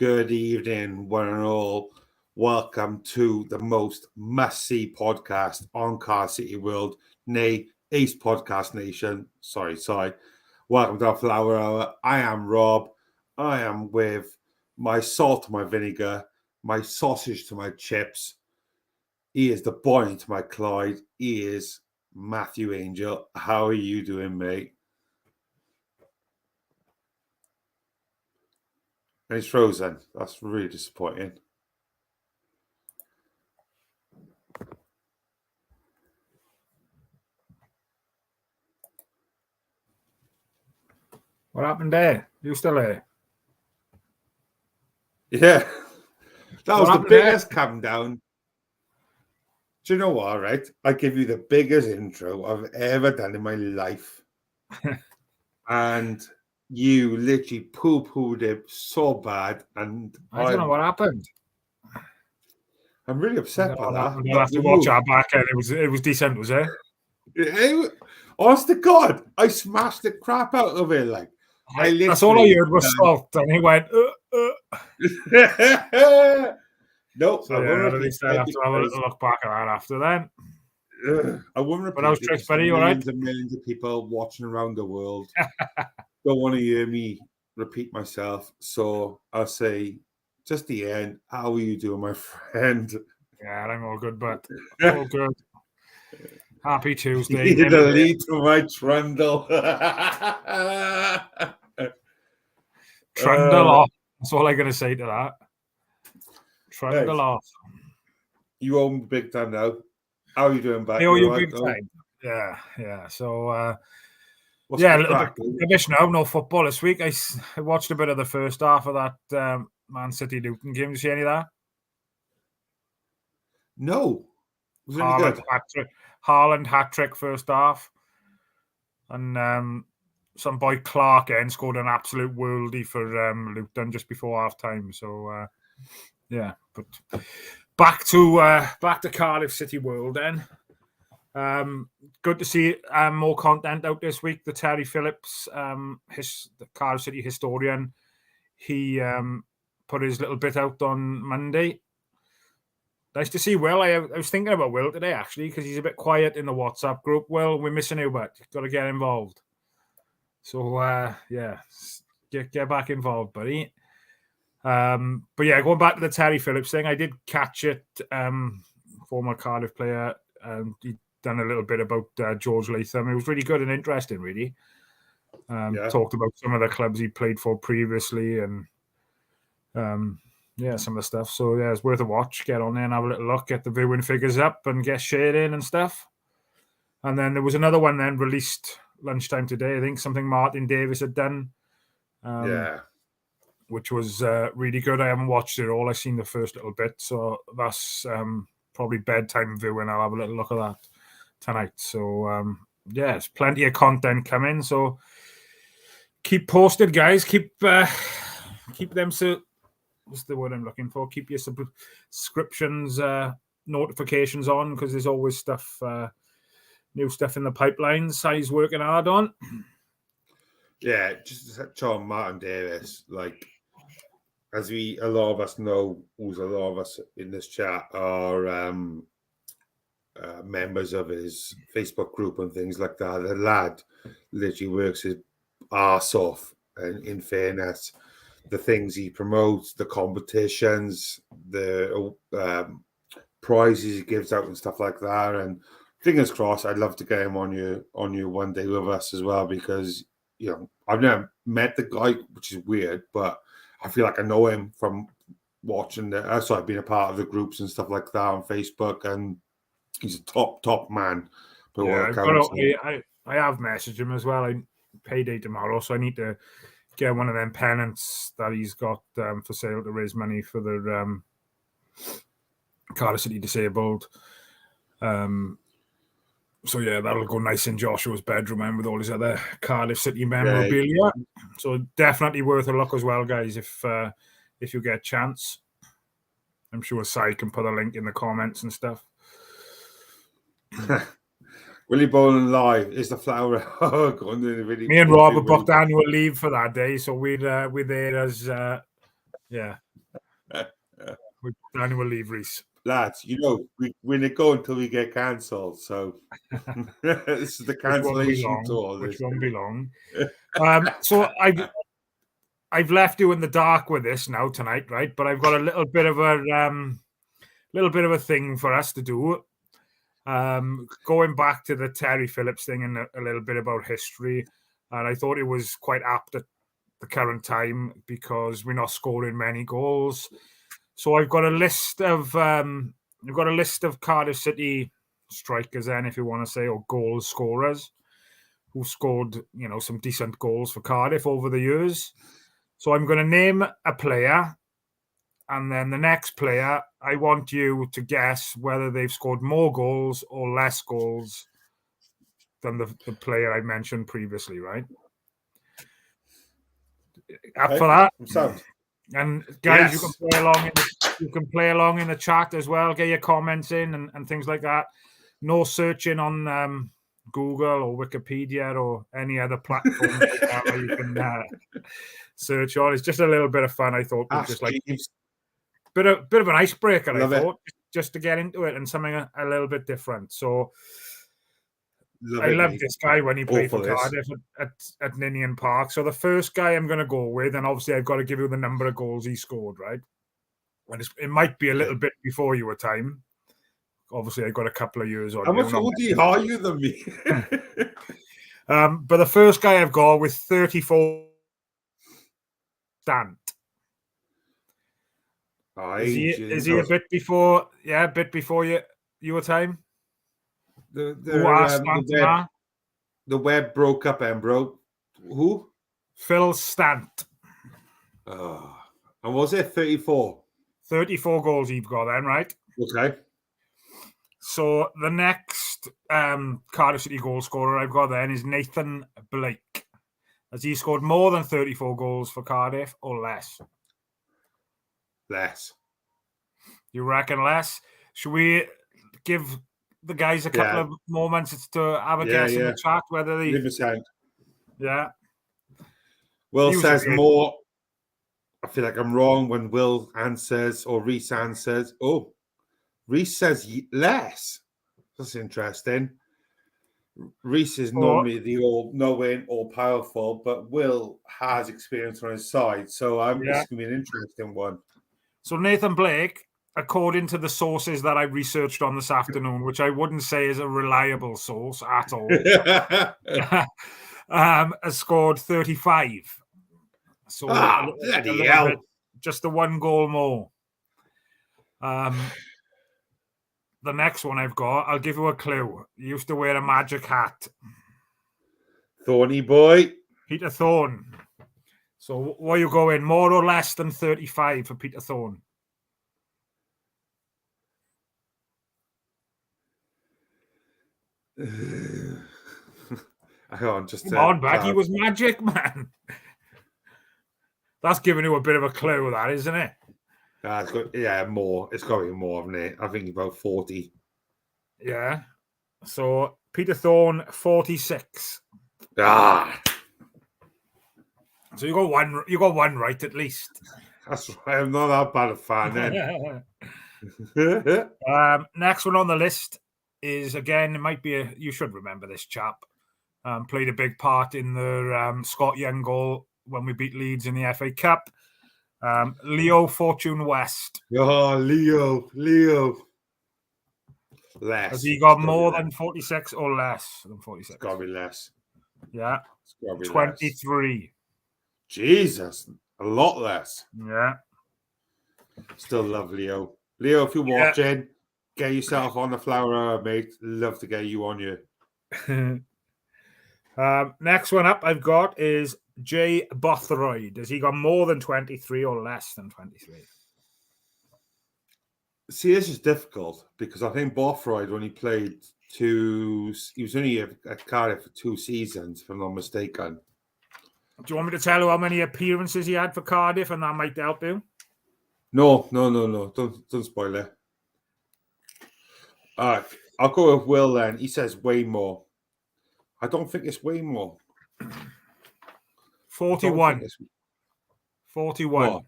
Good evening, one and all. Welcome to the most must-see podcast on Car City World, nay, East Podcast Nation. Sorry. Welcome to our Flower Hour. I am Rob. I am with my salt to my vinegar, my sausage to my chips. He is the Bonnie to my Clyde. He is Matthew Angel. How are you doing, mate? And he's frozen. That's really disappointing. What happened there? You still there? Yeah. That was the biggest calm down. Do you know what, right? I give you the biggest intro I've ever done in my life. And you literally poo-pooed it so bad. And I don't know what happened. I'm really upset about that. You'll have to watch our back end. It was decent, was it? Honest to God, I smashed the crap out of it. Like that's all I heard was salt, and he went. Nope. So at least I have to have a little look back at that after then. I wouldn't repeat. But I was tricked, buddy. All right. Millions and millions of people watching around the world don't want to hear me repeat myself. So I'll say, just the end. How are you doing, my friend? Yeah, I'm all good, but all good. Happy Tuesday. You're the lead to my trundle. Trundle off. That's all I'm going to say to that. Trundle off. You own big time now. How are you doing back? I owe you big time. Yeah. So, a little bit rubbish now. No football this week. I watched a bit of the first half of that Man City Luton game. Did you see any of that? No. Was it any good? Haaland hat-trick first half. And some boy Clark scored an absolute worldie for Luton just before half-time. So, but back to Cardiff City World then. Good to see more content out this week. The Terry Phillips, the Cardiff City historian, he put his little bit out on Monday. Nice to see Will. I was thinking about Will today, actually, because he's a bit quiet in the WhatsApp group. Will, we're missing you, but you've got to get involved. So, get back involved, buddy. But yeah, going back to the Terry Phillips thing, I did catch it. Former Cardiff player, he'd done a little bit about George Latham. It was really good and interesting, really. Talked about some of the clubs he played for previously and some of the stuff. So yeah, it's worth a watch. Get on there and have a little look, get the viewing figures up and get shared in and stuff. And then there was another one then released lunchtime today. I think something Martin Davis had done. Which was really good. I haven't watched it all. I've seen the first little bit. So that's probably bedtime viewing. I'll have a little look at that tonight. So, there's plenty of content coming. So keep posted, guys. Keep them. So what's the word I'm looking for? Keep your subscriptions, notifications on because there's always stuff, new stuff in the pipeline. Sally's working hard on. Yeah, just to touch on Martin Davis, like, as a lot of us know, a lot of us in this chat are members of his Facebook group and things like that. The lad literally works his arse off, and in fairness, the things he promotes, the competitions, the prizes he gives out and stuff like that. And fingers crossed, I'd love to get him on you one day with us as well, because I've never met the guy, which is weird, but I feel like I know him from watching I've been a part of the groups and stuff like that on Facebook, and he's a top man. I have messaged him as well. I payday tomorrow, so I need to get one of them pennants that he's got for sale to raise money for the Cardiff City Disabled. So yeah, that'll go nice in Joshua's bedroom and with all his other Cardiff City memorabilia. Yeah. So definitely worth a look as well, guys, if you get a chance. I'm sure Si can put a link in the comments and stuff. Willie Bowling live is the flower. Me and Rob booked annual leave for that day, so we're there as Yeah. With annual leave, Reese. Lads, we're not going until we get cancelled. So this is the cancellation tour. Which won't be long. So I've left you in the dark with this now tonight, right? But I've got a little bit of a thing for us to do. Going back to the Terry Phillips thing and a little bit about history, and I thought it was quite apt at the current time because we're not scoring many goals. So I've got a list of Cardiff City strikers, then, if you want to say, or goal scorers who scored, some decent goals for Cardiff over the years. So I'm going to name a player, and then the next player, I want you to guess whether they've scored more goals or less goals than the player I mentioned previously, right? Up for that? Sound. And guys, Yes. you can play along in the chat as well. Get your comments in and things like that. No searching on Google or Wikipedia or any other platform like that where you can search on. It's just a little bit of fun. I thought, just like bit of an icebreaker. Love I thought just to get into it and something a little bit different. So. I loved this guy when he played for Cardiff at Ninian Park. So the first guy I'm going to go with, and obviously I've got to give you the number of goals he scored, right? And it might be a little bit before your time. Obviously, I've got a couple of years on. How much older are you than me? But the first guy I've got with 34 Stant. Is he a bit before? Yeah, a bit before your time. The web broke up and broke. Who? Phil Stant. And was it 34? 34 goals he's got then, right? Okay. So the next Cardiff City goal scorer I've got then is Nathan Blake. Has he scored more than 34 goals for Cardiff or less? Less. You reckon less? Should we give the guys a couple of moments to have a guess in the chat whether they... 100%. Yeah. Will says more. I feel like I'm wrong when Will answers or Reese answers. Oh, Reese says less. That's interesting. Reese is normally the all-knowing, all-powerful, but Will has experience on his side. So this is going to be an interesting one. So Nathan Blake, according to the sources that I researched on this afternoon, which I wouldn't say is a reliable source at all, has scored 35. So bloody hell. Just a one goal more. The next one I've got, I'll give you a clue. He used to wear a magic hat. Thorny boy. Peter Thorne. So what are you going? More or less than 35 for Peter Thorne? Hang on, just come on, back. He was magic, man. That's giving you a bit of a clue, that, isn't it? More. It's got to be more, hasn't it? I think about 40. Yeah. So Peter Thorne, 46. So you got one. You got one right at least. That's right. I'm not that bad a fan then. Next one on the list is, again, it might be you should remember this chap. Played a big part in the Scott Young goal when we beat Leeds in the FA Cup. Leo Fortune West. Oh, Leo. Less. Has he got more than 46 or less than 46? It's got to be less. Yeah. It's got to be 23. Less. Jesus. A lot less. Yeah. Still love Leo. Leo, if you're watching, get yourself on the flower hour, mate. Love to get you on you. Next one up I've got is Jay Bothroyd. Has he got more than 23 or less than 23? See, this is difficult because I think Bothroyd, when he played he was only at Cardiff for 2 seasons, if I'm not mistaken. Do you want me to tell you how many appearances he had for Cardiff, and that might help you? No. Don't spoil it. All right, I'll go with Will then. He says way more. I don't think it's way more. 41. 41. What?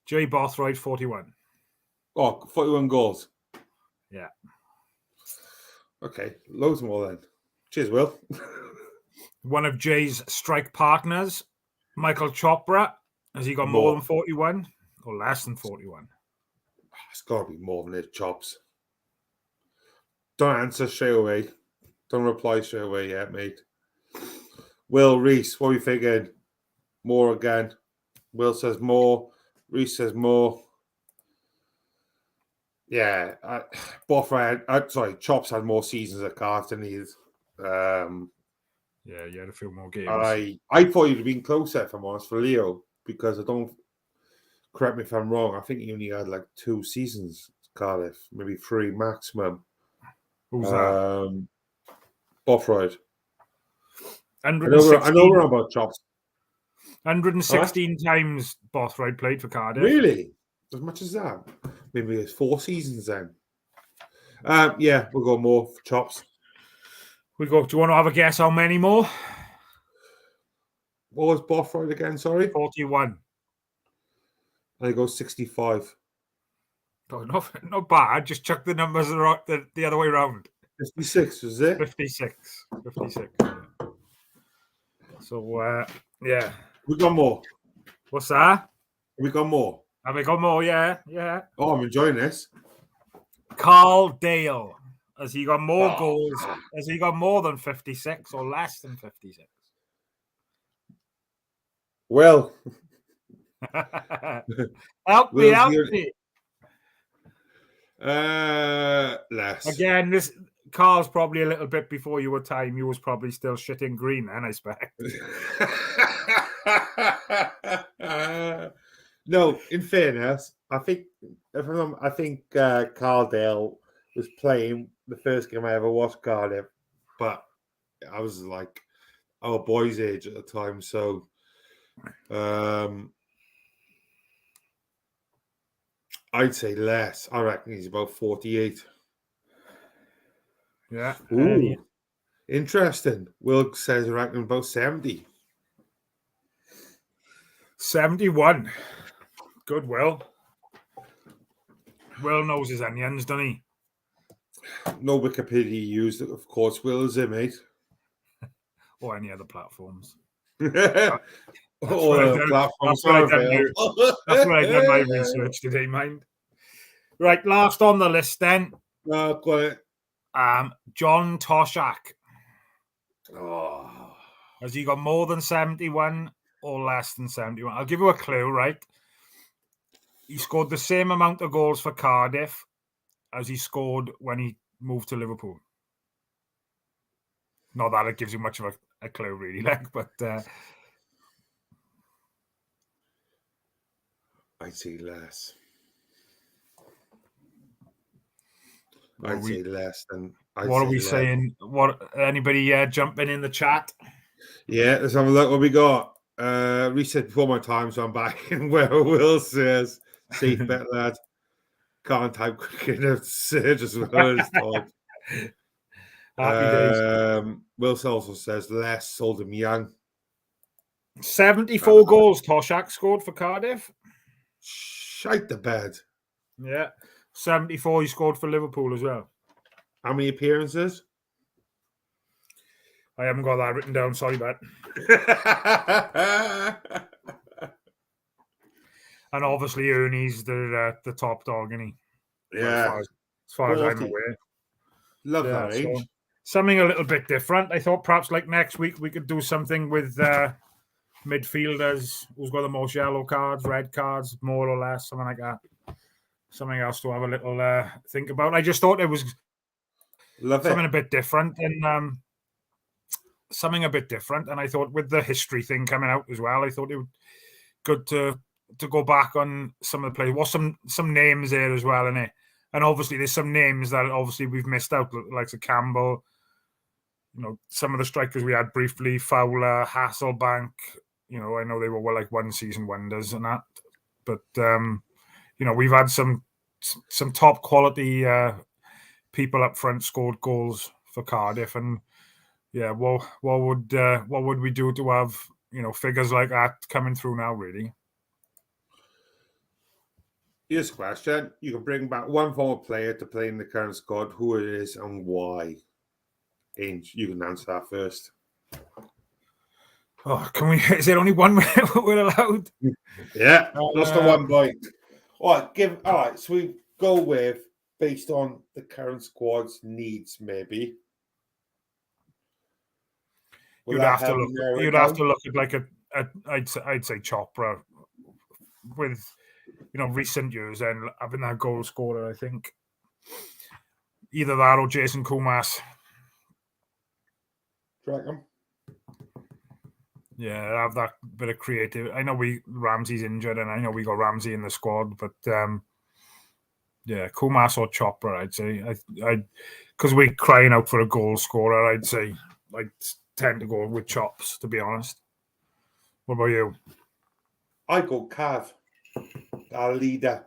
Jay Bothroyd, 41. Oh, 41 goals. Yeah. Okay, loads more then. Cheers, Will. One of Jay's strike partners, Michael Chopra, has he got more More. than 41 or less than 41? It's got to be more than it, Chops. Don't answer straight away. Don't reply straight away yet, mate. Will, Reese, what are you thinking? More again. Will says more. Reese says more. Yeah, Chops had more seasons at Cardiff than he is. Yeah, you had a few more games. I thought he'd have been closer, if I'm honest, for Leo, because I don't, correct me if I'm wrong, I think he only had like 2 seasons at Cardiff, maybe 3 maximum. Who's that? Bothroyd. I 116, know we're on about Chops. 116 times Bothroyd played for Cardiff. Really? As much as that? Maybe it's 4 seasons then. Yeah, we'll go more for Chops. Do you want to have a guess how many more? What was Bothroyd again? Sorry? 41. I go 65. Oh, not bad. Just chuck the numbers the other way around. 56, was it? 56. Yeah. So, yeah. We got more. What's that? We got more. Have we got more? Yeah. Oh, I'm enjoying this. Carl Dale. Has he got more goals? Has he got more than 56 or less than 56? Well, help me. Less. Again, Carl's probably a little bit before your time. You was probably still shitting green then, I expect. No, in fairness, I think Carl Dale was playing the first game I ever watched Cardiff, but I was like our boys' age at the time, so I'd say less. I reckon he's about 48. Yeah. Ooh, interesting. Will says I reckon about 70. 71. Good, Will. Will knows his onions, doesn't he? No Wikipedia used, of course. Will is it, mate? Or any other platforms. All other platforms are available. That's what I done my research today, mind. Right, last on the list then. Got it. John Toshak. Oh. Has he got more than 71 or less than 71? I'll give you a clue, right? He scored the same amount of goals for Cardiff as he scored when he moved to Liverpool. Not that it gives you much of a clue, really, but I'd say less. I'd say less than. What are we saying? What anybody jumping in the chat? Yeah, let's have a look what we got. Reset before my time, so I'm back in where Will says, safe bet, lad. Can't type quick enough to search as well as talk. Happy days. Will also says less, sold him young. 74 goals Toshak scored for Cardiff. Shite the bed. Yeah. 74 he scored for Liverpool as well. How many appearances? I haven't got that written down, sorry, but. And obviously Ernie's the top dog, isn't he? Yeah. As far as I'm aware. Love that range. So something a little bit different. I thought perhaps like next week we could do something with midfielders who's got the most yellow cards, red cards, more or less, something like that. Something else to have a little think about. I just thought it was something a bit different and something a bit different. And I thought with the history thing coming out as well, I thought it would good to go back on some of the players. Well, some names there as well, innit? And obviously there's some names that obviously we've missed out, like Campbell, some of the strikers we had briefly, Fowler, Hasselbank, I know they were like one season wonders and that. But we've had some top quality people up front scored goals for Cardiff, and what would we do to have figures like that coming through now? Really, Here's a question. You can bring back one former player to play in the current squad. Who it is and why? Ainge, you can answer that first. Oh, can we? Is there only one we're allowed? Yeah, just the one point. All right, so we go with based on the current squad's needs, maybe. You'd have to look at like I'd say Chopra with recent years and having that goal scorer. I think either that or Jason Kumas. Dragon. Yeah, have that bit of creative. I know Ramsey's injured, and I know we got Ramsey in the squad, but yeah, Kumas or Chopra, I'd say. I because we're crying out for a goal scorer. I'd say I'd tend to go with Chops, to be honest. What about you? I go Cav, our leader.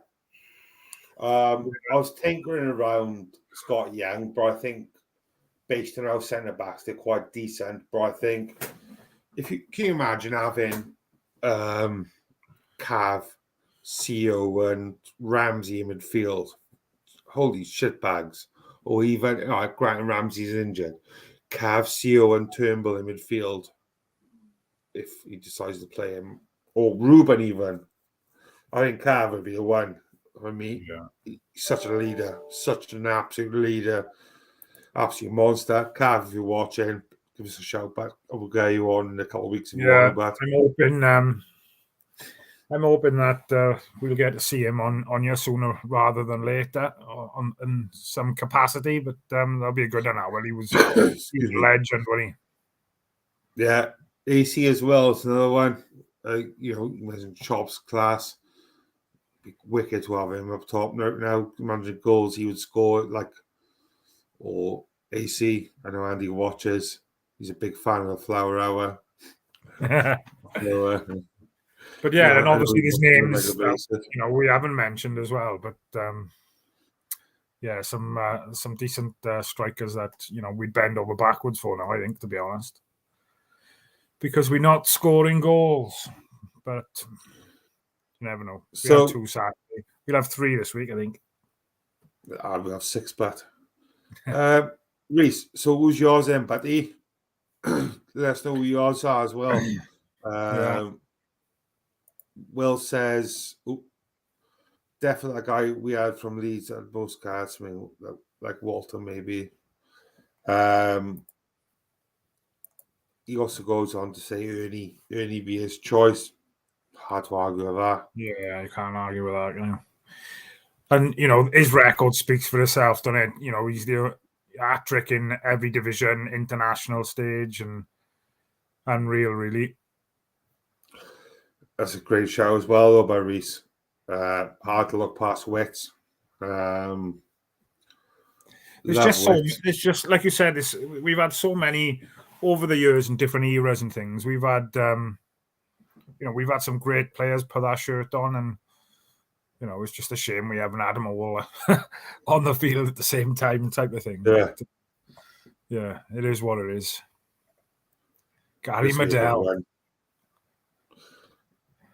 I was tinkering around Scott Young, but I think based on our centre backs, they're quite decent. But I think can you imagine having Cav, CEO, and Ramsey in midfield? Holy shit bags! Or even Grant and Ramsey's injured. Cav, CEO, and Turnbull in midfield. If he decides to play him, or Ruben even. I think Cav would be the one. I mean, he's such a leader, such an absolute leader, absolute monster. Cav, if you're watching, give us a shout back. We'll get you on in a couple of weeks. Yeah, I'm hoping that we'll get to see him on you sooner rather than later, in some capacity. But that'll be a good one. Well, he was a legend, wasn't he? Yeah, AC as well is another one. You mentioned Chops class. Be wicked to have him up top now. Managing goals he would score or AC. I know Andy watches. He's a big fan of the Flower Hour. So, but yeah, and obviously there's names that, we haven't mentioned as well. But yeah, some decent strikers that we'd bend over backwards for now. I think, to be honest, because we're not scoring goals, but you never know. We have 2 Saturday. We'll have 3 this week, I think. We'll have 6, but Reese. So who's yours then, buddy? Let us know who yours are as well. Yeah. Will says, definitely a guy we had from Leeds at most cards. I mean, like Walter, maybe. He also goes on to say Ernie be his choice. Hard to argue with that. Yeah, you can't argue with that. And his record speaks for itself, doesn't it? He's the hat-trick in every division, international stage, and unreal, really. That's a great show as well, though, by Reese. Hard to look past Wits. It's just like you said. We've had so many over the years in different eras and things. We've had, we've had some great players put that shirt on, and it's just a shame we haven't had them all on the field at the same time, type of thing. Yeah, but, yeah, it is what it is. Gary Medell.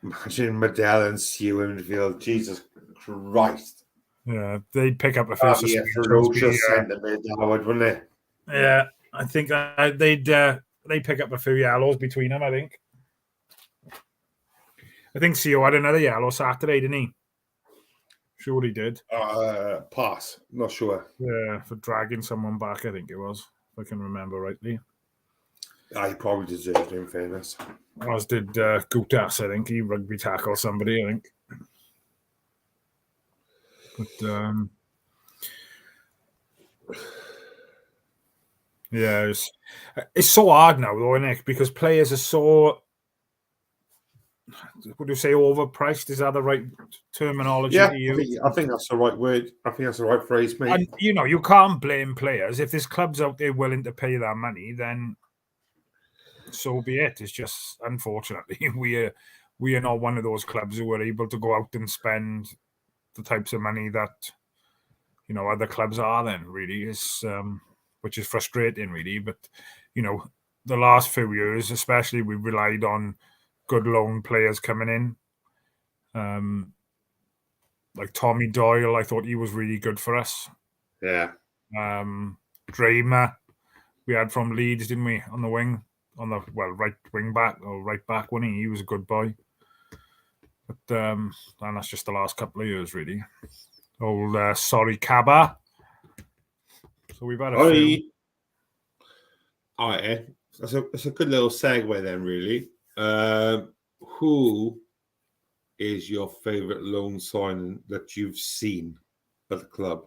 Imagine Medell and Sue in the field. Jesus Christ. Yeah, they'd pick up a few ferocious centre-mid, wouldn't they? Yeah, I think they'd pick up a few yellows between them, I think. I think Seo had another yellow Saturday, didn't he? Sure he did. Pass. Not sure. Yeah, for dragging someone back, I think it was, if I can remember rightly. He probably deserved it, in fairness. As did Gutas, I think. He rugby tackled somebody, I think. But, yeah, it's so hard now, though, isn't it? Because players are so, would you say, overpriced? Is that the right terminology to use? I think that's the right word. I think that's the right phrase, mate. And, you can't blame players. If there's clubs out there willing to pay that money, then so be it. It's just, unfortunately, we are not one of those clubs who are able to go out and spend the types of money that other clubs are. Then really is, which is frustrating, really. But the last few years, especially, we've relied on good loan players coming in. like Tommy Doyle, I thought he was really good for us. Yeah. Dramer, we had from Leeds, didn't we, on the wing, right wing back or right back, wasn't he? He was a good boy. But and that's just the last couple of years, really. Old sorry Cabba. So we've had a few. All right, that's a good little segue then, really. Who is your favourite loan signing that you've seen at the club?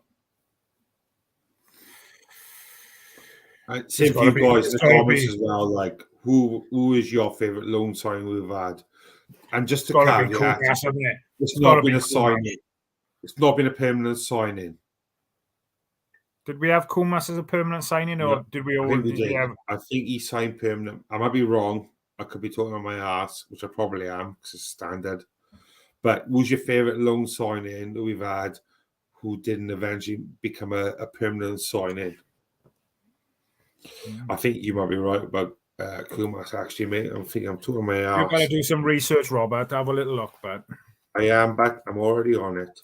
And same for you guys in the comments as well. Like, who is your favourite loan signing we've had? And just to caveat, it's not been a signing. It's not been a permanent signing. Did we have Kumas as a permanent signing, or did we all? I think we did. I think he signed permanent. I might be wrong. I could be talking on my ass, which I probably am because it's standard. But who's your favourite loan signing that we've had who didn't eventually become a permanent signing? I think you might be right about Kumas, actually, mate. I think I'm talking my ass. You've got to do some research, Robert. Have a little look, but I am, but I'm already on it.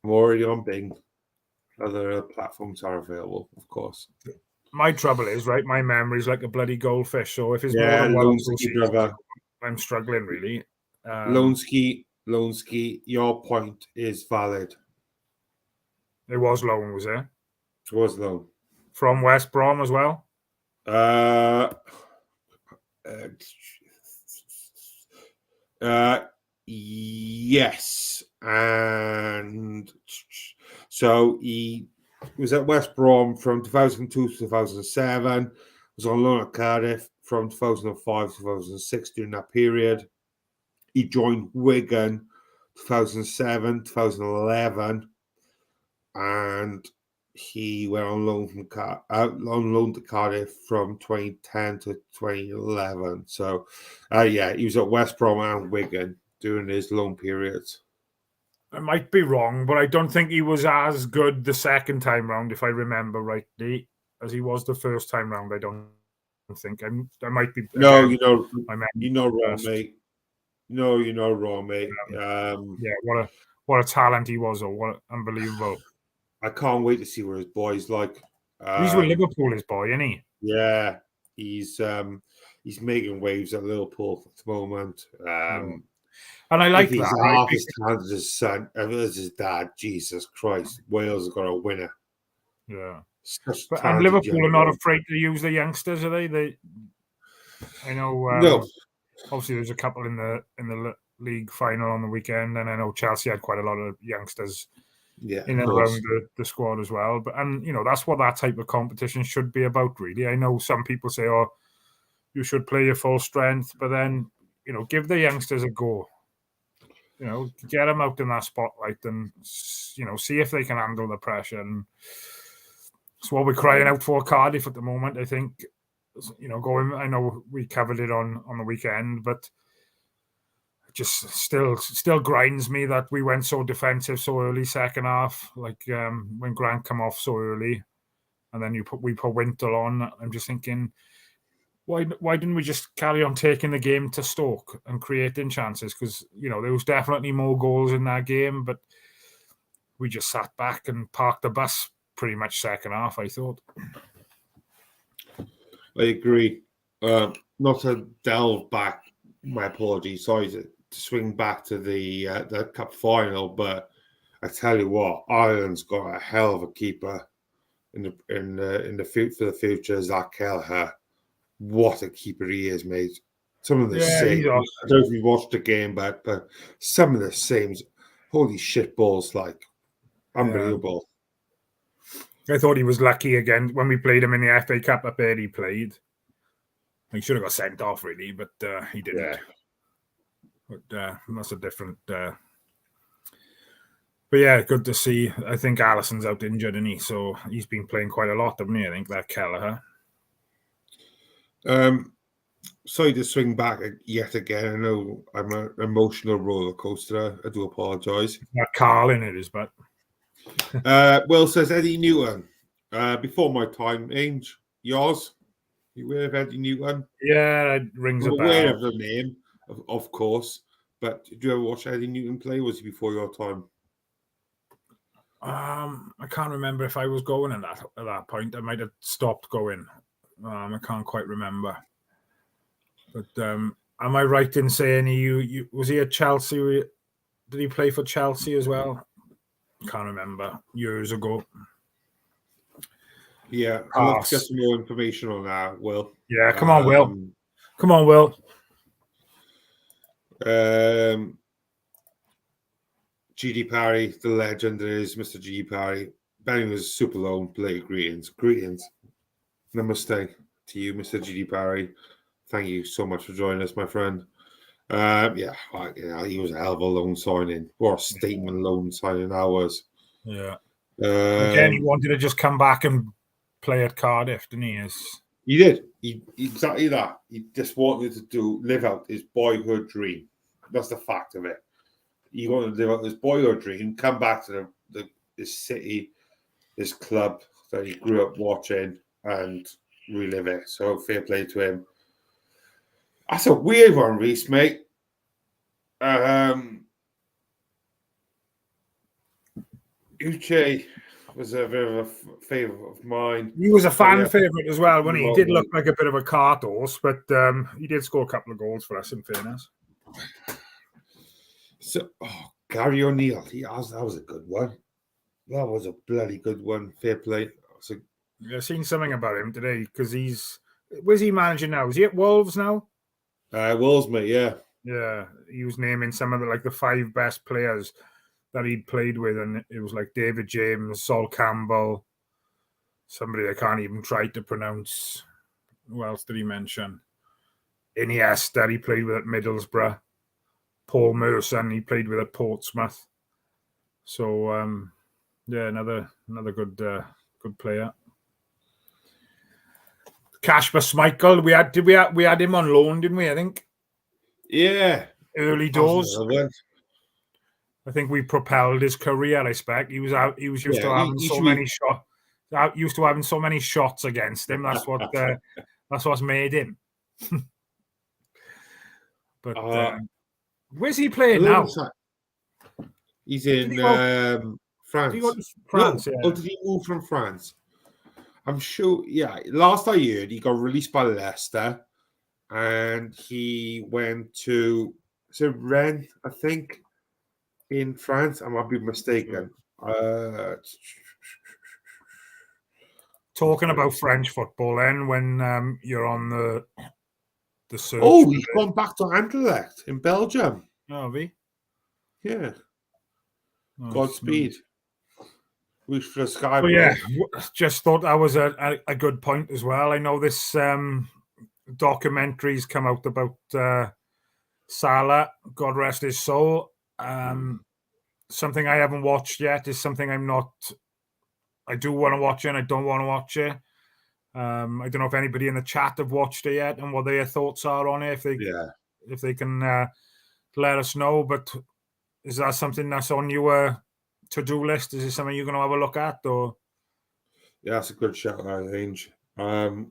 I'm already on Bing. Other platforms are available, of course. My trouble is, right, my memory's like a bloody goldfish. So if it's more than one season, I'm struggling, really. Loanski, your point is valid. It was loan, was it? It was loan. From West Brom as well? Yes. And so he was at West Brom from 2002 to 2007, was on loan at Cardiff from 2005 to 2006 during that period. He joined Wigan 2007, 2011, and he went on loan to Cardiff from 2010 to 2011. So, he was at West Brom and Wigan during his loan periods. I might be wrong, but I don't think he was as good the second time round, if I remember rightly, as he was the first time round. I don't think. I might be. No, again, you're not wrong, mate. No, you're not wrong, mate. What a talent he was, or what unbelievable. I can't wait to see what his boy's like. He's with Liverpool, his boy, isn't he? Yeah, he's making waves at Liverpool at the moment. And I like that. He's half as talented as his son, as his dad. Jesus Christ, Wales have got a winner. Yeah, and Liverpool are not afraid to use the youngsters, are they? I know. No. Obviously, there's a couple in the league final on the weekend, and I know Chelsea had quite a lot of youngsters. Yeah, in and around the squad as well. But that's what that type of competition should be about, really. I know some people say, "Oh, you should play your full strength," but then give the youngsters a go. Get them out in that spotlight, and see if they can handle the pressure. And it's what we're crying out for Cardiff at the moment. I think, going. I know we covered it on the weekend, but just still grinds me that we went so defensive so early second half, like when Grant come off so early, and then we put Wintle on. I'm just thinking, why didn't we just carry on taking the game to Stoke and creating chances? Because there was definitely more goals in that game, but we just sat back and parked the bus pretty much second half, I thought. I agree. Not to delve back, my apologies, sorry to swing back to the cup final, but I tell you what, Ireland's got a hell of a keeper in the for the future. Zach Kelleher, what a keeper he is, mate. Some of the saves. Awesome. I don't know if you watched the game, but some of the saves, holy shit balls, like unbelievable. I thought he was lucky again when we played him in the FA Cup up there. He played. He should have got sent off, really, but he didn't. Yeah. But that's a different. But yeah, good to see. I think Allison's out injured, isn't he? So he's been playing quite a lot, haven't he? I think that Kelleher. Sorry to swing back yet again. I know I'm an emotional roller coaster. I do apologise. That Carl in it is, but. Will says Eddie Newton. Before my time, Ainge, yours. You aware of Eddie Newton? Yeah, it rings a bell. Aware of the name, of course. But did you ever watch Eddie Newton play? Was he before your time? I can't remember if I was going at that point. I might have stopped going. I can't quite remember. But am I right in saying you was he at Chelsea? Did he play for Chelsea as well? Can't remember. Years ago. Yeah, I'd love to get some more information on that, Will. Yeah, come on, Will. Come on, Will. GD Parry, the legend that is Mr. GD Parry. Benny was super low. Play greetings. Namaste to you, Mr. GD Parry. Thank you so much for joining us, my friend. Yeah, he was a hell of a loan signing. What a statement loan signing that was. Yeah. Again, he wanted to just come back and play at Cardiff, didn't he? He did. Exactly that. He just wanted to live out his boyhood dream. That's the fact of it. He wanted to live out his boyhood dream, come back to this city, this club that he grew up watching, and relive it. So fair play to him. That's a weird one, Reese, mate. Uche was a bit of a favourite of mine. He was a fan favourite as well, wasn't he? He did look like a bit of a cart horse, but he did score a couple of goals for us, in fairness. So, Gary O'Neill, that was a good one. That was a bloody good one. Fair play. I've seen something about him today because where's he managing now? Is he at Wolves now? Wolves, mate, yeah. Yeah, he was naming some of the 5 best players that he'd played with, and it was like David James, Sol Campbell, somebody I can't even try to pronounce. Who else did he mention? Iniesta, he played with at Middlesbrough. Paul Merson, he played with at Portsmouth. So, yeah, another good player. Kasper Schmeichel, we had him on loan, didn't we? I think. Yeah. Early doors. I think we propelled his career. I expect he was used to having so many shots. Used to having so many shots against him. That's what. That's what's made him. But where's he playing now? He's in France. Did he go to France? No, or did he move from France? I'm sure. Yeah, last I heard, he got released by Leicester, and he went to Rennes, I think, in France. I might be mistaken. Talking about French football, then when you're on the search. Oh, he's gone back to Anderlecht in Belgium. Oh, have he? Yeah. Godspeed. Reach for the sky. Well, yeah, just thought that was a good point as well. I know this documentary's come out about Salah, God rest his soul. Something I haven't watched yet is something I do want to watch it and I don't want to watch it. I don't know if anybody in the chat have watched it yet and what their thoughts are on it. If they can let us know. But is that something that's on your to-do list? Is it something you're going to have a look at? Or yeah, that's a good shout, I think. I'm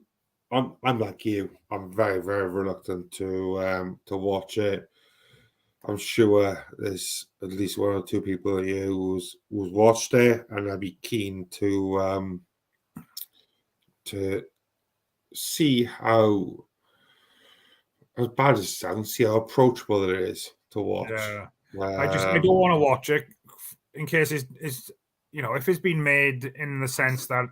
like you. I'm very, very reluctant to watch it. I'm sure there's at least 1 or 2 people here who's watched it, and I'd be keen to see how, as bad as it sounds, see how approachable it is to watch. Yeah. I don't want to watch it in case it's if it's been made in the sense that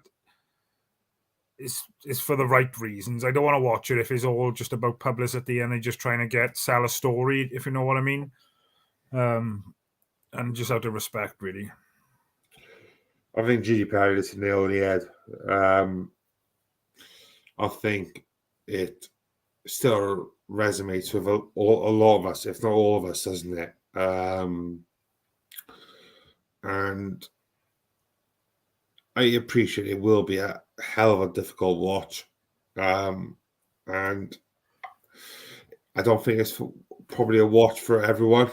it's for the right reasons. I don't want to watch it if it's all just about publicity and they're just trying to sell a story, if you know what I mean. And just out of respect, really. I think GD Parry is nail on the head. I think it still resonates with a lot of us, if not all of us, doesn't it? And I appreciate it will be a hell of a difficult watch. And I don't think it's probably a watch for everyone.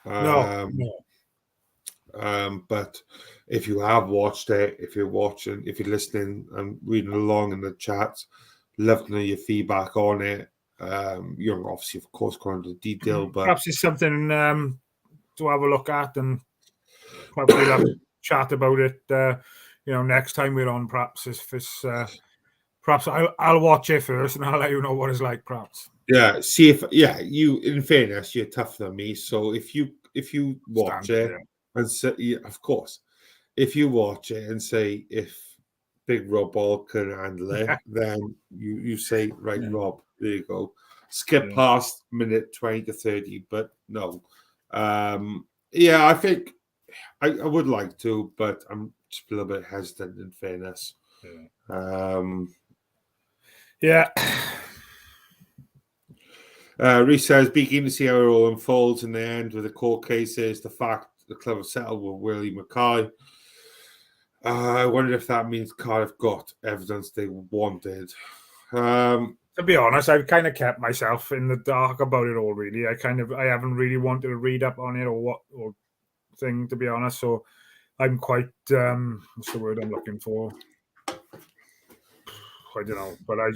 No. But if you have watched it, if you're watching, if you're listening and reading along in the chat, love to know your feedback on it. You're obviously, of course, going into detail, but perhaps it's something to have a look at, and probably chat about it. Next time we're on, perhaps perhaps I'll watch it first, and I'll let you know what it's like. Perhaps. Yeah. See if you. In fairness, you're tougher than me. So if you watch it and say, of course, if you watch it and say if Big Rob Ball can handle it, then you say right, Rob. There you go. Skip past minute 20 to 30, but no. I think I would like to, but I'm just a little bit hesitant. In fairness. Reese says, beginning to see how it all unfolds in the end with the court cases, the fact the club have settled with Willie Mackay. I wonder if that means Cardiff got evidence they wanted. To be honest, I've kind of kept myself in the dark about it all, really. I haven't really wanted to read up on it or thing, to be honest. So I'm quite, what's the word I'm looking for? I don't know, but I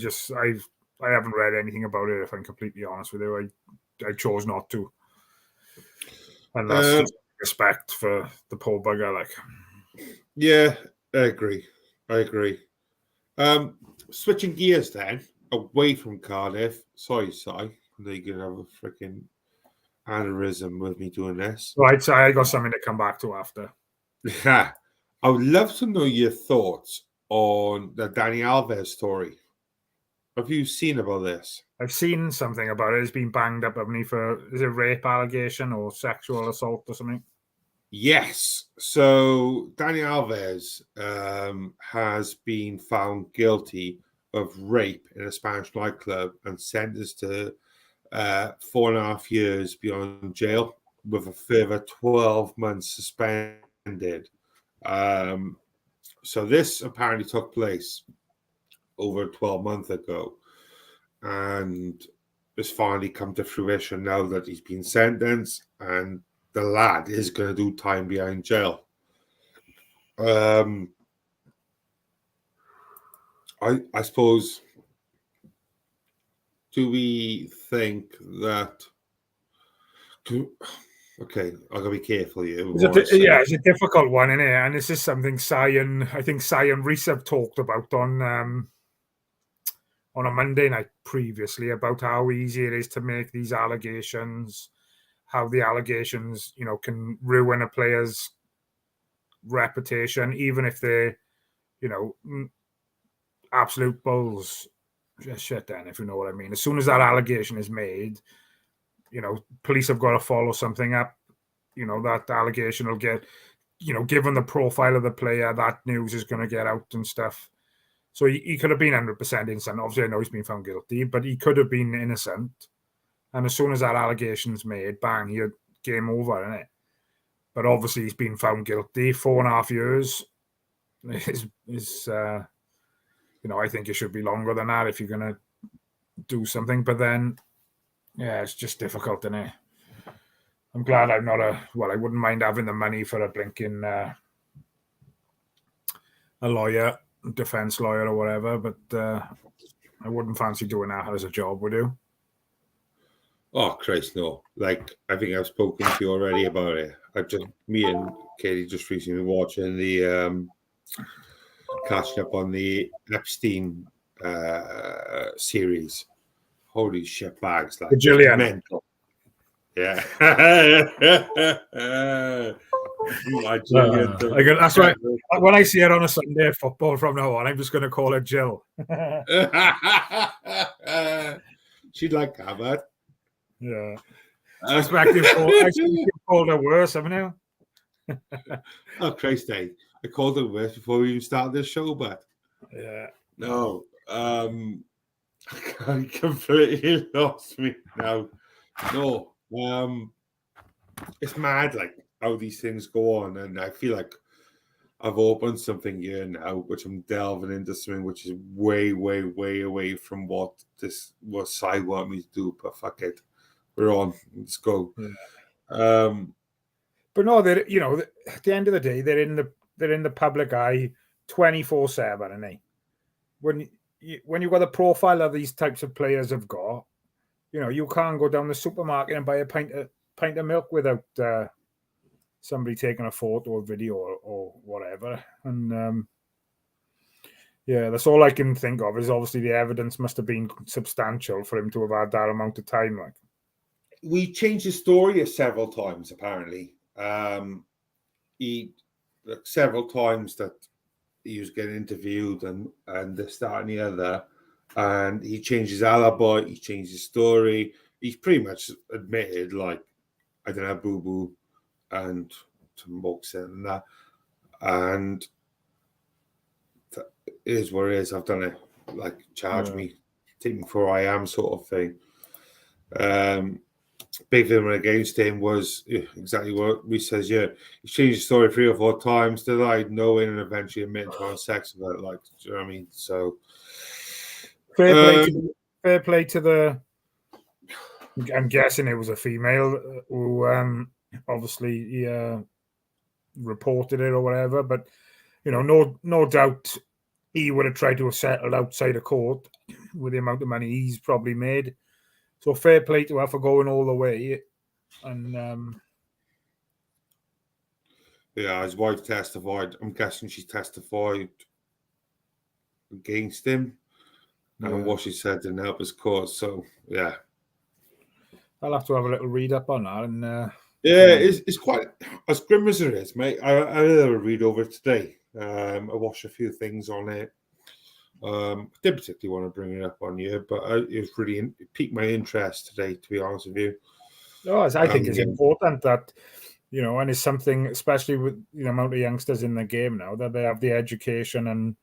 haven't read anything about it, if I'm completely honest with you. I chose not to. And that's just respect for the poor bugger, like. Yeah, I agree. Switching gears then, away from Cardiff. Sorry, Si. They're going to have a freaking aneurysm with me doing this. Right, so I got something to come back to after. I would love to know your thoughts on the Dani Alves story. Have you seen about this? I've seen something about it. It's been banged up, haven't he, is it rape allegation or sexual assault or something? Yes. So Dani Alves has been found guilty of rape in a Spanish nightclub and sentenced to 4.5 years beyond jail with a further 12 months suspended. So this apparently took place over 12 months ago, and it's finally come to fruition now that he's been sentenced, and the lad is going to do time behind jail. I suppose, do we think that... Okay, I've got to be careful here. It's a difficult one, isn't it? And this is something Si and Reese have talked about on a Monday night previously, about how easy it is to make these allegations, how the allegations, can ruin a player's reputation, even if they're, absolute bulls. Shit, then, if you know what I mean. As soon as that allegation is made, police have got to follow something up. That allegation will get, given the profile of the player, that news is going to get out and stuff. So he could have been 100% innocent. Obviously, I know he's been found guilty, but he could have been innocent. And as soon as that allegation's made, bang, you're game over, isn't it? But obviously, he's been found guilty. 4.5 years is I think it should be longer than that if you're going to do something. But then, yeah, it's just difficult, isn't it? I'm glad I'm not I wouldn't mind having the money for a blinking a lawyer, defense lawyer or whatever, but I wouldn't fancy doing that as a job, would you? Oh, Christ, no. Like, I think I've spoken to you already about it. Me and Katie just recently watching the catching up on the Epstein series. Holy shit bags, like Julian. Mental. Yeah. That's right. When I see it on a Sunday at football from now on, I'm just going to call her Jill. She'd like that, but yeah. I expect you've called her worse, haven't you? Oh, Christ, I called her worse before we even started this show, but yeah. No. I completely lost me now. No. It's mad, like, how these things go on, and I feel like I've opened something here now, which I'm delving into something which is way, way, way away from what Si want me to do. But fuck it, we're on. Let's go. Yeah. But no, at the end of the day, they're in the public eye 24/7, and they when you've got the profile of these types of players have got, you can't go down the supermarket and buy a pint of milk without somebody taking a photo or video or whatever. And yeah, that's all I can think of is obviously the evidence must have been substantial for him to have had that amount of time. Like, we changed his story several times. Apparently, he several times that he was getting interviewed and this, that, and the other, and he changed his alibi. He changed his story. He's pretty much admitted, like, I don't know, boo boo, and some mugs and that, and it is what it is. I've done it. Like, charge me, take me for I am, sort of thing. Big thing against him was exactly what we says. Yeah, he changed his story 3 or 4 times, denied knowing, and eventually admitting to having sex with it. Like, do you know what I mean? So fair play to the. I'm guessing it was a female who obviously reported it or whatever, but no doubt he would have tried to have settled outside of court with the amount of money he's probably made. So fair play to her for going all the way. And yeah, his wife testified. I'm guessing she testified against him, and what she said didn't help his cause. So yeah, I'll have to have a little read up on that. And yeah, it's quite as grim as it is, mate. I had a read over it today. I watched a few things on it. I didn't particularly want to bring it up on you, but it was really it piqued my interest today, to be honest with you. I think it's important that, and it's something, especially with the amount of youngsters in the game now, that they have the education and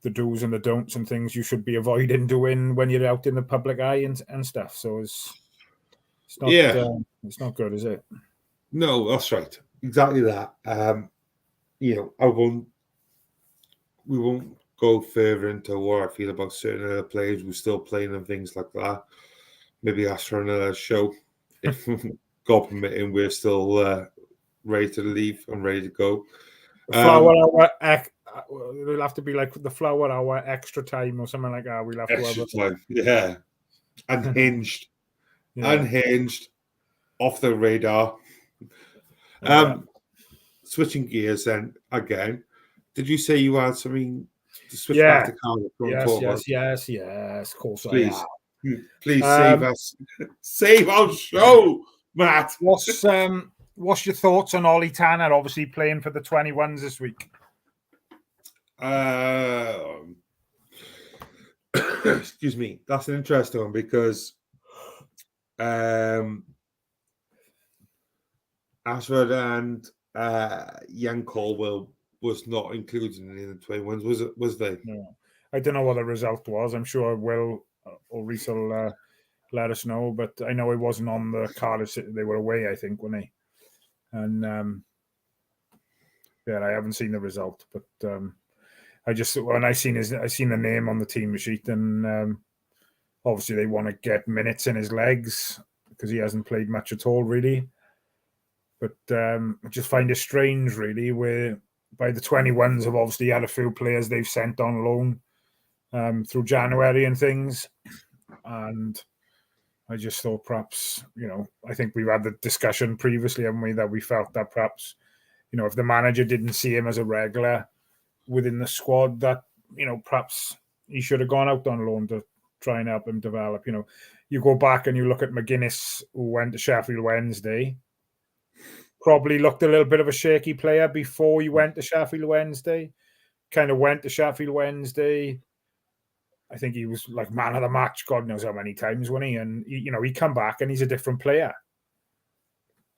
the do's and the don'ts and things you should be avoiding doing when you're out in the public eye and stuff. So it's not, it's not good, is it? No, that's right. Exactly that. We won't go further into what I feel about certain other players who are still playing and things like that. Maybe ask for another show. If God permitting, we're still ready to leave and ready to go. Flower hour, it'll have to be like the flower hour extra time or something like that. We'll have extra to have time. Yeah. Unhinged. Unhinged. Off the radar. Switching gears then again. Did you say you had something to switch back to Cardiff? Yes. Of course, please, please save us, save our show, Matt. What's your thoughts on Ollie Tanner obviously playing for the 21s this week? Excuse me. That's an interesting one because Ashford and Young Colwell was not included in the 21s, was they? No. I don't know what the result was. I'm sure Will or Reese will let us know, but I know it wasn't on the Cardiff. They were away, I think, weren't they? And I haven't seen the result, but when I seen the name on the team sheet, and obviously they want to get minutes in his legs because he hasn't played much at all, really. But I just find it strange, really, where by the 21s have obviously had a few players they've sent on loan through January and things. And I just thought perhaps, I think we've had the discussion previously, haven't we, that we felt that perhaps, if the manager didn't see him as a regular within the squad, that, perhaps he should have gone out on loan to try and help him develop. You go back and you look at McGuinness, who went to Sheffield Wednesday, probably looked a little bit of a shaky player before he went to Sheffield Wednesday. Kind of went to Sheffield Wednesday. I think he was like man of the match, God knows how many times, wasn't he? And he come back and he's a different player.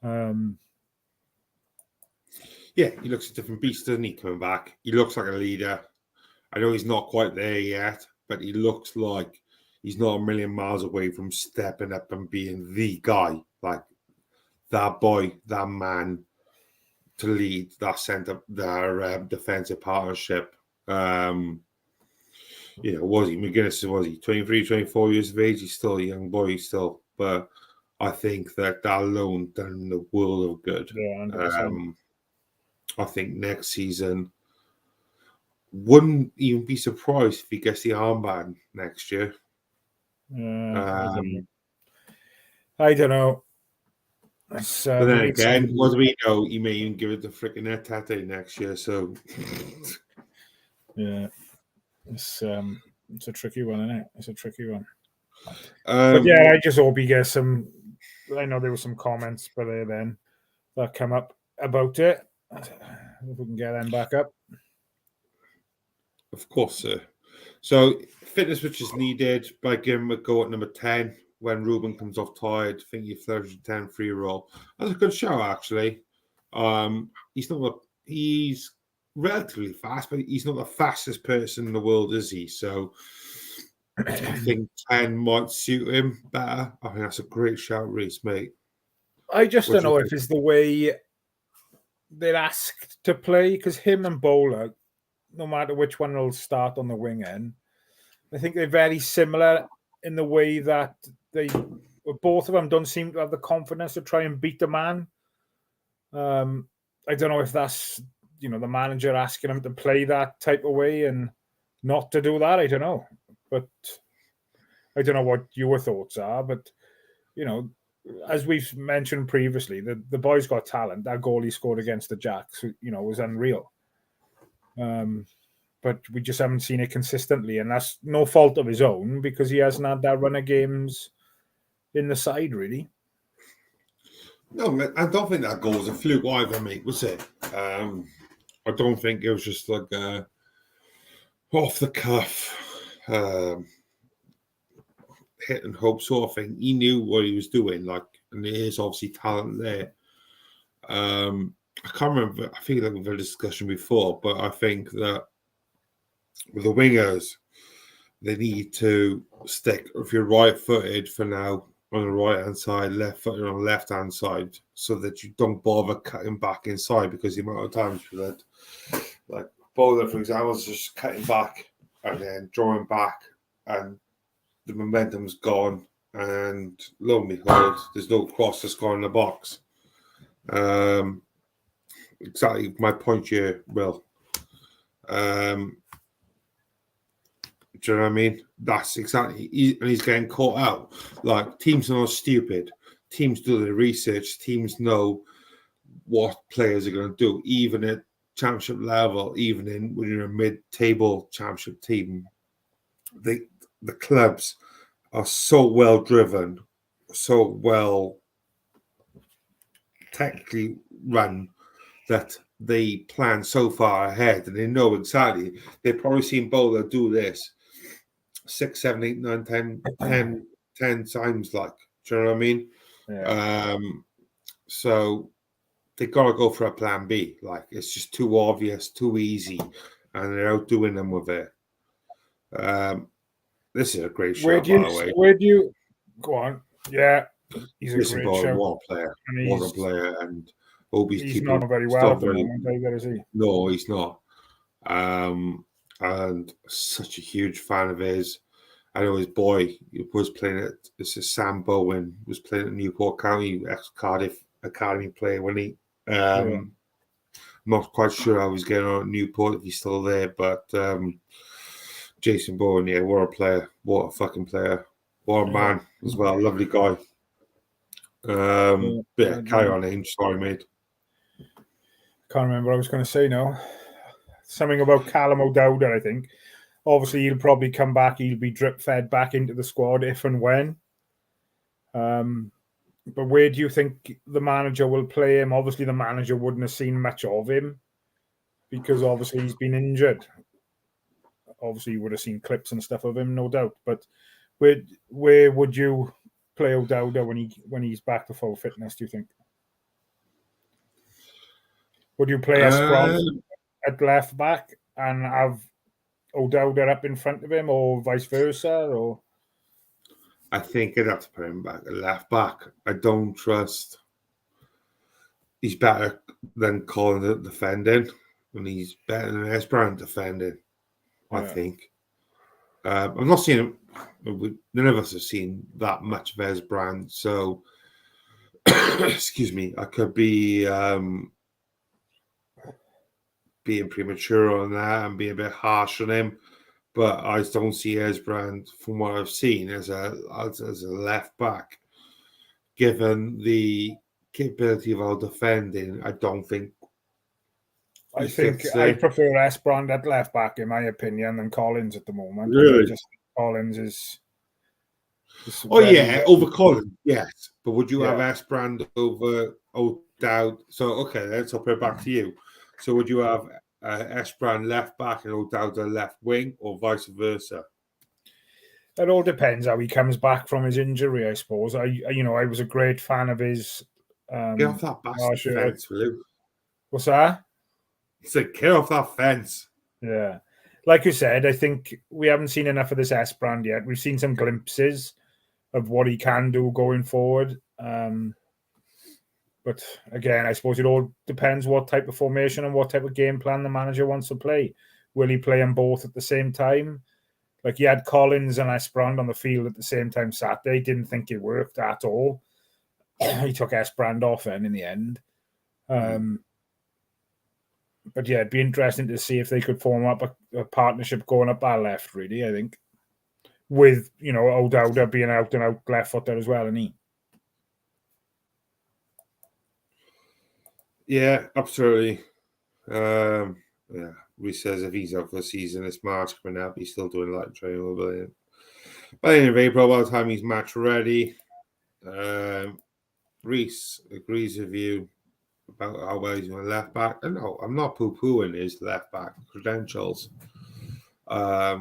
Yeah, he looks a different beast, doesn't he? Coming back, he looks like a leader. I know he's not quite there yet, but he looks like he's not a million miles away from stepping up and being the guy, like that boy, that man, to lead that centre, their defensive partnership. Was he McGuinness? Was he 23, 24 years of age? He's still a young boy, but I think that alone done the world of good. Yeah, I think next season wouldn't even be surprised if he gets the armband next year. I don't know. But then again, what do we know? He may even give it the freaking Tate next year. So yeah, it's a tricky one, isn't it? It's a tricky one. But yeah, I just hope he gets some. I know there were some comments, but then that come up about it. If we can get them back up. Of course, sir. So fitness, which is needed by giving him a go at number 10 when Ruben comes off tired. I think he flourished 10 free roll. That's a good show, actually. He's relatively fast, but he's not the fastest person in the world, is he? So I think 10 might suit him better. I think that's a great shout, Reese, mate. I just don't know if it's the way they're asked to play, because him and Bowler, no matter which one will start on the wing end, I think they're very similar in the way that both of them don't seem to have the confidence to try and beat the man. I don't know if that's, the manager asking them to play that type of way and not to do that. I don't know. But I don't know what your thoughts are. But, as we've mentioned previously, the boy's got talent. That goal he scored against the Jacks, was unreal. But we just haven't seen it consistently. And that's no fault of his own, because he hasn't had that run of games in the side, really. No, I don't think that goal was a fluke either, mate, was it? I don't think it was just like off the cuff, hit and hope sort of thing. He knew what he was doing, and there is obviously talent there. I can't remember. I think we've had a discussion before, but I think that with the wingers, they need to stick, if you're right-footed for now, on the right-hand side, left-footed on the left-hand side, so that you don't bother cutting back inside, because the amount of times that, like Bowler, for example, is just cutting back and then drawing back, and the momentum's gone, and lo and behold, there's no cross that's gone in the box. Exactly my point here, Will. Do you know what I mean? That's exactly, and he's getting caught out. Like, teams are not stupid. Teams do their research. Teams know what players are going to do, even at championship level, even when you're a mid-table championship team. The clubs are so well driven, so well technically run, that they plan so far ahead, and they know exactly. They've probably seen Bowler do this 6, 7, 8, 9, 10 times. Like, do you know what I mean? Yeah. So they got to go for a plan B. Like, it's just too obvious, too easy, and they're outdoing them with it. This is a great show, by the way. Where do you go on? Yeah, he's a great show. What a player, and hope he's not very well at the moment, is he? No, he's not. And such a huge fan of his. I know his boy was playing at, Sam Bowen, was playing at Newport County, ex-Cardiff Academy player, when he. Not quite sure how he's getting on at Newport, if he's still there, but Jason Bowen, yeah, what a player. What a fucking player. What a man as well. Lovely guy. Carry on, Ames. Sorry, mate. Can't remember what I was going to say now. Something about Callum O'Dowd, I think. Obviously, he'll probably come back. He'll be drip-fed back into the squad if and when. But where do you think the manager will play him? Obviously, the manager wouldn't have seen much of him, because obviously he's been injured. Obviously, you would have seen clips and stuff of him, no doubt. But where would you play O'Dowd when he's back to full fitness, do you think? Would you play Esperance at left back and have O'Dowd up in front of him, or vice versa? Or I think I'd have to put him back at left back. I don't trust. He's better than Colin at defending, and he's better than Esperance defending. I think. I'm not seeing him. None of us have seen that much of Esperance, so excuse me. I could be being premature on that and being a bit harsh on him, but I don't see Esperance, from what I've seen, as a left back, given the capability of our defending, I don't think. I think I prefer Esperand at left back, in my opinion, than Collins at the moment. Really? I just think Collins is over Collins, yes. But would you have Esperand over O'Dowd? So, okay, let's put it back to you. So, would you have Esperand left back and O'Dowd left wing, or vice versa? It all depends how he comes back from his injury, I suppose. I was a great fan of his. Get off that bastard fence, will you? What's that? So get off that fence. Yeah. Like you said, I think we haven't seen enough of this Esperand yet. We've seen some glimpses of what he can do going forward. But again, I suppose it all depends what type of formation and what type of game plan the manager wants to play. Will he play them both at the same time? Like, he had Collins and Esperand on the field at the same time Saturday. Didn't think it worked at all. He took Esperand off then in the end. But yeah, it'd be interesting to see if they could form up a partnership going up that left, really, I think. With, O'Dowd being out and out left footer as well, isn't he? Yeah, absolutely. Yeah, Reece says if he's out for the season, it's March coming up. He's still doing light training. By the end of April, by the time he's match ready, Reece agrees with you about how well he's doing left back. And no, I'm not poo-pooing his left back credentials. Yeah,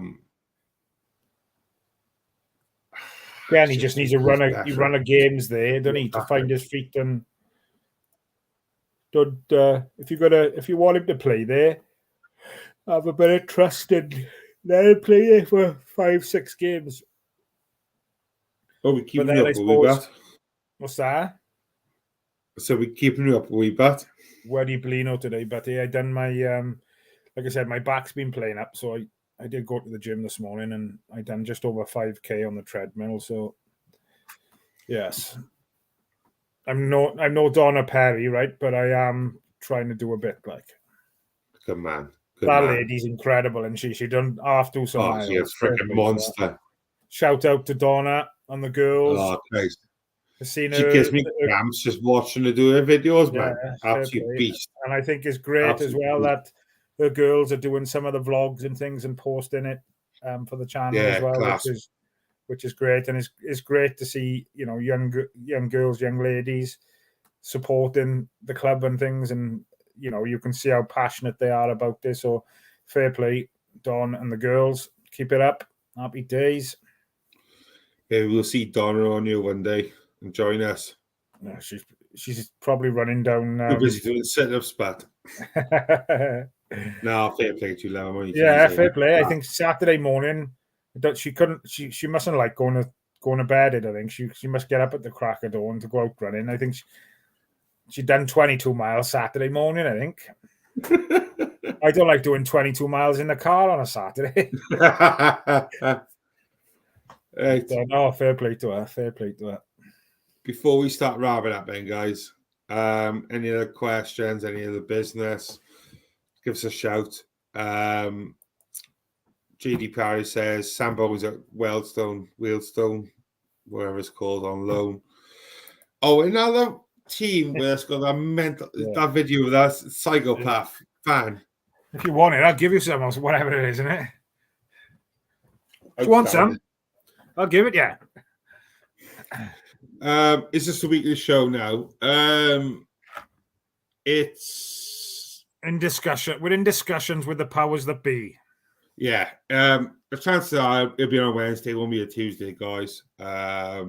and he just needs to run a games there, don't he, to find his feet. And if you want him to play there, have a bit of trust and let him play there for 5-6 games. Oh, we keep him up a wee bit. What's that? So we keeping you up a wee bit. Ready Blino today, but I done my like I said, my back's been playing up, so I did go to the gym this morning and I done just over 5K on the treadmill. So yes, I'm no Donna Perry, right? But I am trying to do a bit. Like, good man. That lady's incredible, and she done half do some miles. She's a freaking monster. Shout out to Donna and the girls. Oh, Christ. She gives me cramps just watching her do her videos, man. Absolute beast. And I think it's great as well that the girls are doing some of the vlogs and things and posting it for the channel as well, which is great. And it's great to see, young girls, young ladies supporting the club and things, and you can see how passionate they are about this. So fair play, Don and the girls. Keep it up. Happy days. Yeah, we'll see Donna on you one day and join us. Yeah, she's probably running down. We're busy doing sit-ups, but no, fair play to you, Lam. Yeah, fair play. I think Saturday morning, she mustn't like going to bed. I think she must get up at the crack of dawn to go out running. I think she done 22 miles Saturday morning. I think. I don't like doing 22 miles in the car on a Saturday. Right. So, no, fair play to her. Fair play to her. Before we start wrapping up, then, guys, any other questions, any other business, give us a shout. GD Parry says Sambo is at Wealdstone, whatever it's called, on loan. Oh, another team where it's got that video of that psychopath fan. If you want it, I'll give you some, whatever it is, isn't it? Do you want some? I'll give it, yeah. It's just a weekly show now. It's in discussion. We're in discussions with the powers that be. Yeah. The chances are it'll be on a Wednesday, it won't be a Tuesday, guys. The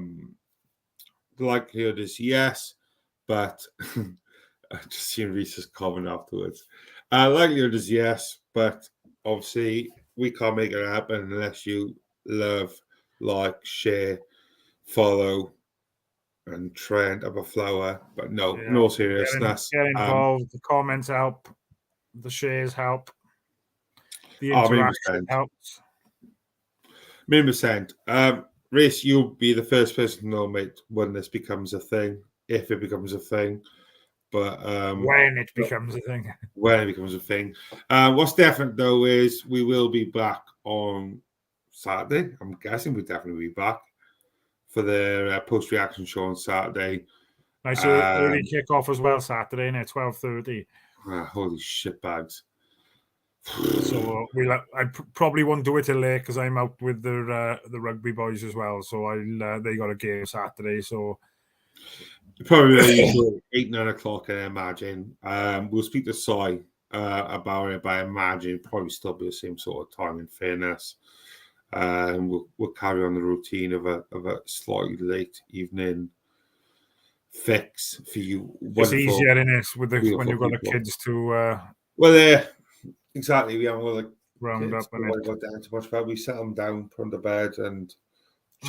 likelihood is yes, but I just seen Reese's comment afterwards. Likelihood is yes, but obviously we can't make it happen unless you love, like, share, follow, and trend up a flower. But no seriousness. Get involved. The comments help. The shares help. The interaction helps. 100%. Reece, you'll be the first person to know, mate, when this becomes a thing, if it becomes a thing. But when it becomes a thing. When it becomes a thing. What's definite, though, is we will be back on Saturday. I'm guessing we'll definitely be back for the post-reaction show on Saturday. Nice early kick-off as well Saturday, innit? 12:30. Holy shit bags. So I probably won't do it till late because I'm out with the rugby boys as well. So they got a game Saturday. So probably 8-9 o'clock, I imagine. We'll speak to Si about it, but I imagine it'll probably still be the same sort of time. In fairness, we'll carry on the routine of a slightly late evening fix for you. It's easier in it with when you've got the kids to. Exactly. We haven't got like round up and got down too much, but we set them down, put them to bed, and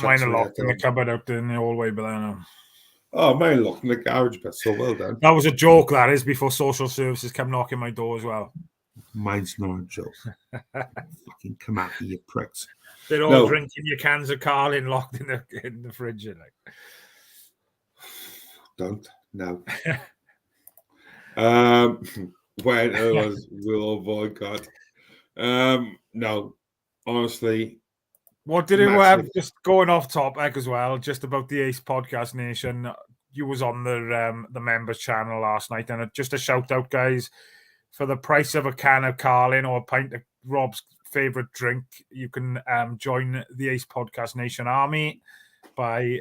mine are locked in the cupboard out in the hallway, but I know. Oh, mine locked in the garage, but so well done. That was a joke. That is before social services come knocking my door as well. Mine's not a joke. Fucking come at me, you pricks. They're all drinking your cans of Carlin locked in the fridge. Like. Don't no. When it was will boycott. No, honestly. What did it have? Just going off topic as well, just about the Ace Podcast Nation. You was on the members channel last night, and just a shout out, guys, for the price of a can of Carlin or a pint of Rob's favorite drink, you can join the Ace Podcast Nation army by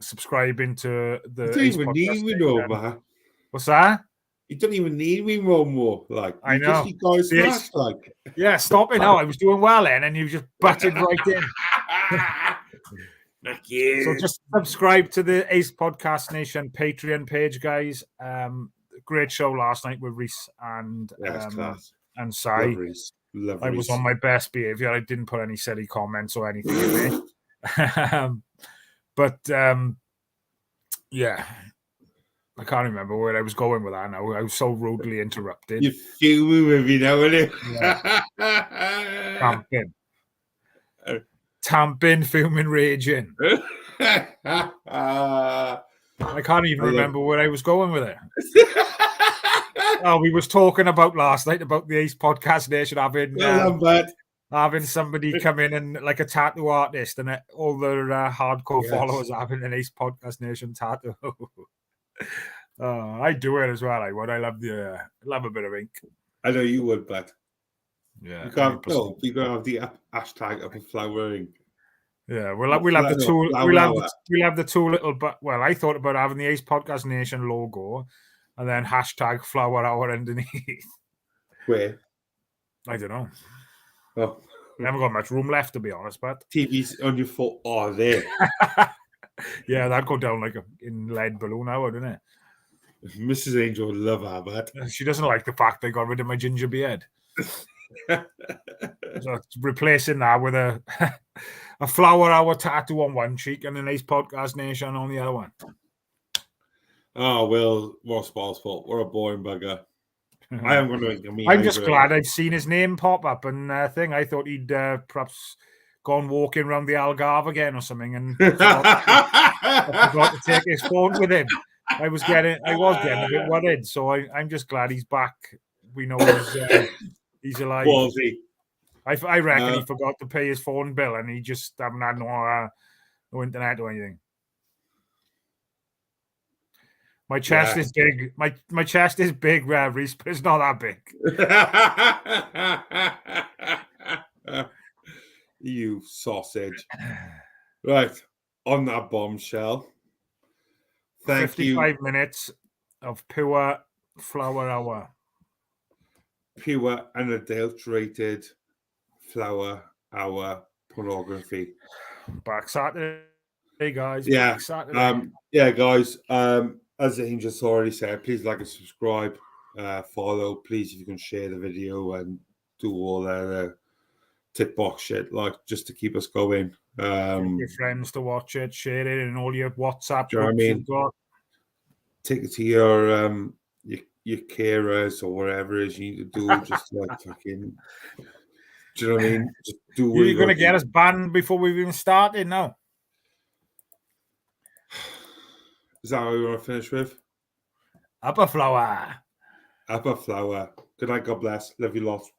subscribing to the. You don't even need me no more. What's that? You don't even need me no more. Like I know. You guys smash, like. Yeah, stop it now. I was doing well then, and you just butted right in. Thank you. So just subscribe to the Ace Podcast Nation Patreon page, guys. Great show last night with Reese and Si. Love I was on my best behavior. I didn't put any silly comments or anything in there. But yeah. I can't remember where I was going with that now. I was so rudely interrupted. You're fuming with me now, aren't you? Yeah. Tamping, fuming, raging. I can't even remember where I was going with it. We was talking about last night about the Ace Podcast Nation having somebody come in and like a tattoo artist and all their hardcore followers having an Ace Podcast Nation tattoo. I do it as well. I would. I love a bit of ink. I know you would, but yeah, you can't. No, you gotta have the hashtag up and flowering. Yeah, we'll have the two. We'll have the two little. But well, I thought about having the Ace Podcast Nation logo, and then hashtag flower hour underneath. Where? I don't know. Oh, I haven't got much room left, to be honest. But TV's on your foot. Oh, there. Yeah, that'd go down like in lead balloon now, wouldn't it? Mrs. Angel would love her, but she doesn't like the fact they got rid of my ginger beard. So replacing that with a flower hour tattoo on one cheek and an Ace Podcast Nation on the other one. Oh well, Ross Ball's fault. We're a boring bugger. I am going to. I'm just glad I've seen his name pop up and thing. I thought he'd perhaps gone walking around the Algarve again or something and forgot to take his phone with him. I was getting a bit worried, so I'm just glad he's back. We know he's alive. Was he? I reckon he forgot to pay his phone bill and he just haven't had no internet or anything. My chest is big. My chest is big, Reese, but it's not that big. You sausage. Right. On that bombshell. Thank 55 minutes of pure flower hour. Pure unadulterated flower hour pornography. Back Saturday, guys. Yeah. Back Saturday. Guys. As the Angel already said, please like and subscribe, follow. Please, if you can share the video and do all that tip box shit, like just to keep us going. Get your friends to watch it, share it in all your WhatsApp groups. I mean, take it to your carers or whatever it is you need to do. Just like fucking. Do you know what I mean? Just do. You're going to get us banned before we've even started now. Is that what we want to finish with? Upper flower. Upper flower. Good night. God bless. Love you lots.